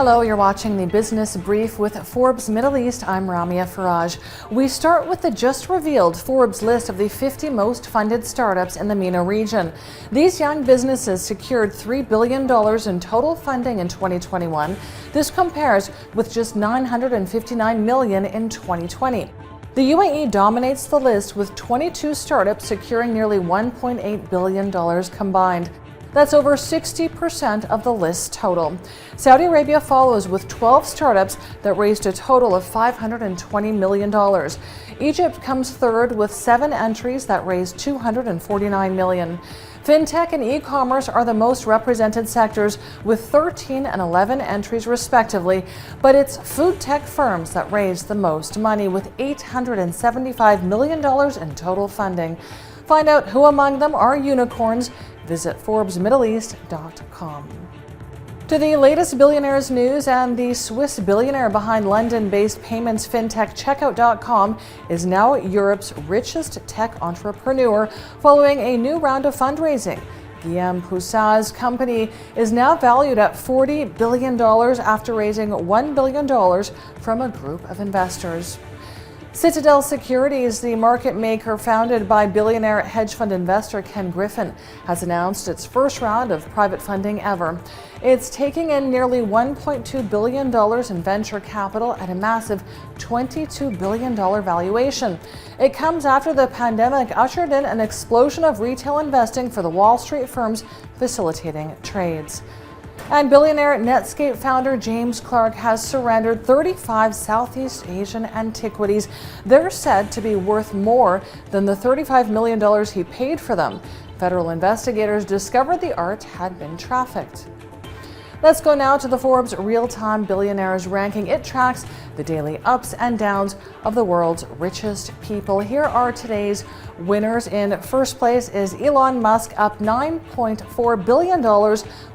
Hello, you're watching the Business Brief with Forbes Middle East. I'm Ramia Faraj. We start with the just revealed Forbes list of the 50 most funded startups in the MENA region. These young businesses secured $3 billion in total funding in 2021. This compares with just $959 million in 2020. The UAE dominates the list with 22 startups securing nearly $1.8 billion combined. That's over 60% of the list total. Saudi Arabia follows with 12 startups that raised a total of $520 million. Egypt comes third with 7 entries that raised $249 million. Fintech and e-commerce are the most represented sectors with 13 and 11 entries respectively, but it's food tech firms that raised the most money with $875 million in total funding. Find out who among them are unicorns. Visit ForbesMiddleEast.com. To the latest Billionaires news, and the Swiss billionaire behind London-based payments fintech Checkout.com is now Europe's richest tech entrepreneur following a new round of fundraising. Guillaume Poussin's company is now valued at $40 billion after raising $1 billion from a group of investors. Citadel Securities, the market maker founded by billionaire hedge fund investor Ken Griffin, has announced its first round of private funding ever. It's taking in nearly $1.2 billion in venture capital at a massive $22 billion valuation. It comes after the pandemic ushered in an explosion of retail investing for the Wall Street firms facilitating trades. And billionaire Netscape founder James Clark has surrendered 35 Southeast Asian antiquities. They're said to be worth more than the $35 million he paid for them. Federal investigators discovered the art had been trafficked. Let's go now to the Forbes Real-Time Billionaires ranking. It tracks the daily ups and downs of the world's richest people. Here are today's winners. In first place is Elon Musk, up $9.4 billion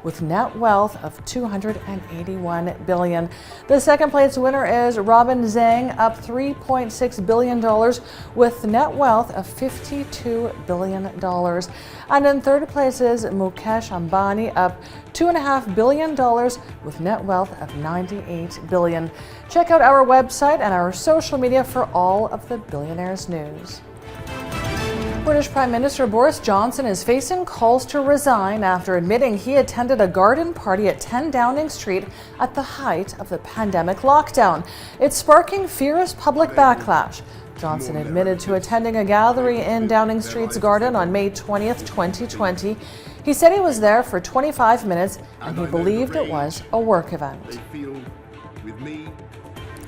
with net wealth of $281 billion. The second place winner is Robin Zhang, up $3.6 billion with net wealth of $52 billion. And in third place is Mukesh Ambani, up $2.5 billion with net wealth of $98 billion. Check out our website and our social media for all of the Billionaires news. British Prime Minister Boris Johnson is facing calls to resign after admitting he attended a garden party at 10 Downing Street at the height of the pandemic lockdown. It's sparking fierce public backlash. Johnson admitted to attending a gathering in Downing Street's garden on May 20th, 2020. He said he was there for 25 minutes and he believed it was a work event.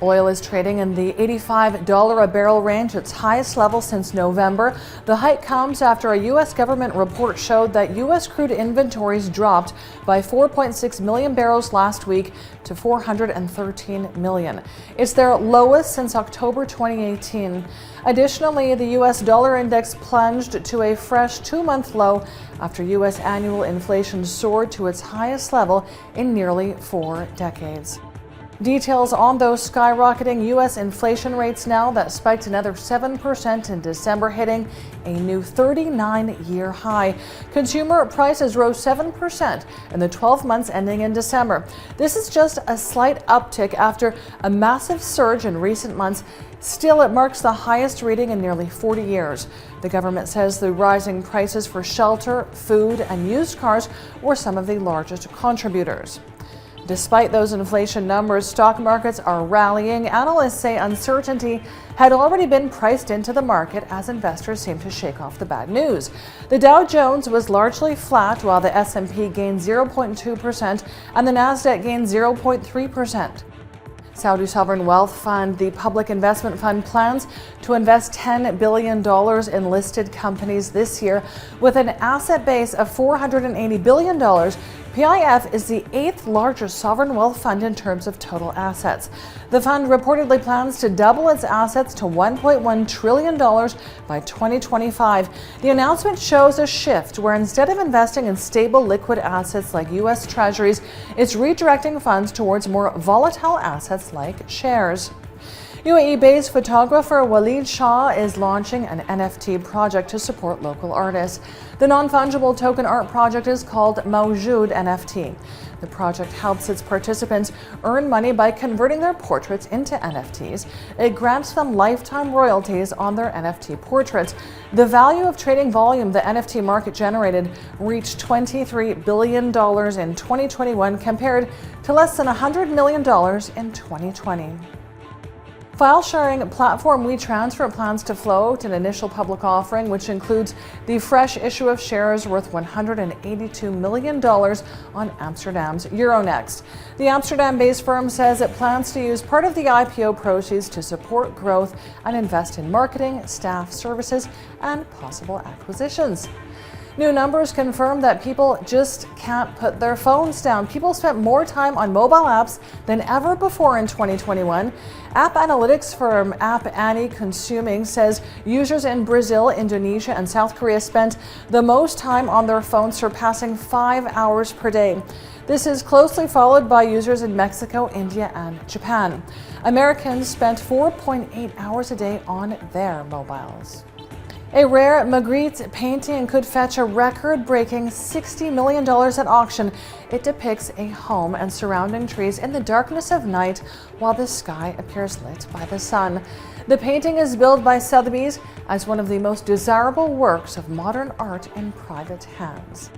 Oil is trading in the $85 a barrel range, its highest level since November. The hike comes after a U.S. government report showed that U.S. crude inventories dropped by 4.6 million barrels last week to 413 million. It's their lowest since October 2018. Additionally, the U.S. dollar index plunged to a fresh 2-month low after U.S. annual inflation soared to its highest level in nearly 4 decades. Details on those skyrocketing U.S. inflation rates now that spiked another 7% in December, hitting a new 39-year high. Consumer prices rose 7% in the 12 months ending in December. This is just a slight uptick after a massive surge in recent months. Still, it marks the highest reading in nearly 40 years. The government says the rising prices for shelter, food, and used cars were some of the largest contributors. Despite those inflation numbers, stock markets are rallying. Analysts say uncertainty had already been priced into the market as investors seem to shake off the bad news. The Dow Jones was largely flat, while the S&P gained 0.2% and the Nasdaq gained 0.3%. Saudi Sovereign Wealth Fund, the public investment fund, plans to invest $10 billion in listed companies this year. With an asset base of $480 billion, PIF is the 8th largest sovereign wealth fund in terms of total assets. The fund reportedly plans to double its assets to $1.1 trillion by 2025. The announcement shows a shift where instead of investing in stable liquid assets like U.S. Treasuries, it's redirecting funds towards more volatile assets like shares. UAE-based photographer Walid Shah is launching an NFT project to support local artists. The non-fungible token art project is called Mawjood NFT. The project helps its participants earn money by converting their portraits into NFTs. It grants them lifetime royalties on their NFT portraits. The value of trading volume the NFT market generated reached $23 billion in 2021 compared to less than $100 million in 2020. File-sharing platform WeTransfer plans to float an initial public offering, which includes the fresh issue of shares worth $182 million on Amsterdam's Euronext. The Amsterdam-based firm says it plans to use part of the IPO proceeds to support growth and invest in marketing, staff, services, and possible acquisitions. New numbers confirm that people just can't put their phones down. People spent more time on mobile apps than ever before in 2021. App analytics firm App Annie Consuming says users in Brazil, Indonesia, and South Korea spent the most time on their phones, surpassing 5 hours per day. This is closely followed by users in Mexico, India, and Japan. Americans spent 4.8 hours a day on their mobiles. A rare Magritte painting could fetch a record-breaking $60 million at auction. It depicts a home and surrounding trees in the darkness of night while the sky appears lit by the sun. The painting is billed by Sotheby's as one of the most desirable works of modern art in private hands.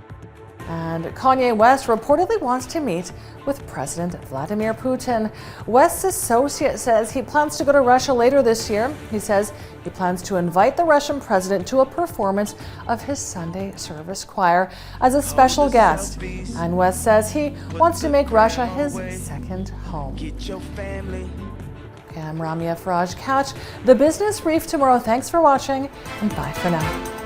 And Kanye West reportedly wants to meet with President Vladimir Putin. West's associate says he plans to go to Russia later this year. He says he plans to invite the Russian president to a performance of his Sunday service choir as a special guest. And West says he wants to make Russia his second home. I'm Ramia Faraj. Catch the Business Brief tomorrow. Thanks for watching, and bye for now.